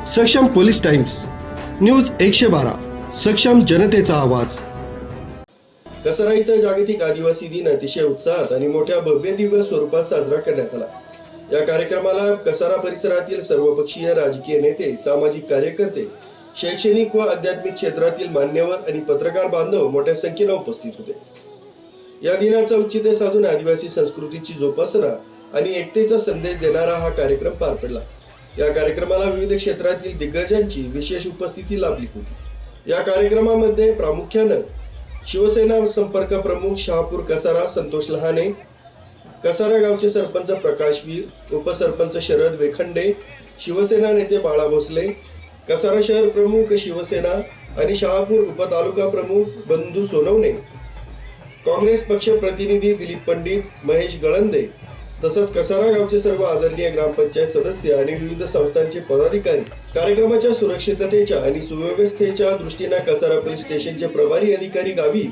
सक्षम police times news 112 सक्षम जनतेचा आवाज। कसारा इथं जागतिक आदिवासी दिन अतिशय उत्साहात आणि मोठ्या भव्य दिव्य स्वरूपात साजरा करण्यात आला। या कार्यक्रमाला कसारा परिसरातील सर्वपक्षीय राजकीय नेते, सामाजिक कार्यकर्ते, शैक्षणिक व आध्यात्मिक क्षेत्रातील मान्यवर आणि पत्रकार बांधव मोठ्या संख्येने उपस्थित होते। या दिनाचं औचित्य साधून आदिवासी संस्कृतीची जोपासना आणि एकतेचा संदेश देणारा हा कार्यक्रम पार पडला। या कार्यक्रमाला विविध क्षेत्रातील दिग्गजांची विशेष उपस्थिती लाभली होती। या कार्यक्रमामध्ये प्रामुख्याने शिवसेना संपर्क प्रमुख शहापूर कसारा संतोष लहाने, कसारा गावचे सरपंच प्रकाश वीर, उपसरपंच शरद वेखंडे, शिवसेना नेते बाळा भोसले, कसारा शहर प्रमुख शिवसेना आणि शहापूर उपतालुका प्रमुख बंधू सोनवणे, काँग्रेस पक्ष प्रतिनिधी दिलीप पंडित, महेश गळंदे, तसंच कसारा गावचे सर्व आदरणीय ग्रामपंचायत सदस्य आणि विविध संस्थांचे पदाधिकारी कार्यक्रमाच्या सुरक्षिततेच्या आणि सुव्यवस्थेच्या दृष्टीने कसारा पोलीस स्टेशनचे प्रभारी अधिकारी गावी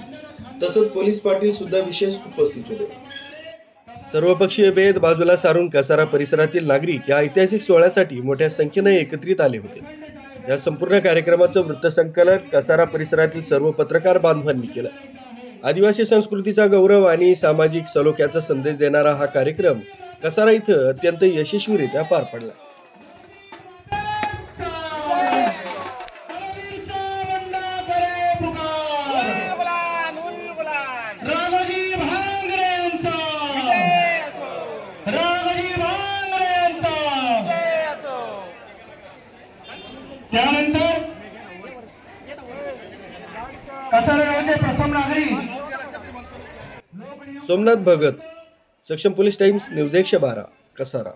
तसंच पोलीस पाटील सुद्धा विशेष उपस्थित होते। सर्वपक्षीय भेद बाजूला सारून कसारा परिसरातील नागरिक या ऐतिहासिक सोहळ्यासाठी मोठ्या संख्येने एकत्रित आले होते। या संपूर्ण कार्यक्रमाचं वृत्तसंकलन कसारा परिसरातील सर्व पत्रकार बांधवांनी केलं। आदिवासी संस्कृतीचा गौरव आणि सामाजिक सलोख्याचा संदेश देणारा हा कार्यक्रम कसारा इथं अत्यंत यशस्वीरित्या पार पडला। त्यानंतर कसारा गावचे प्रथम नागरिक सोमनाथ भगत, सक्षम पोलीस टाइम्स न्यूज 112 कसारा।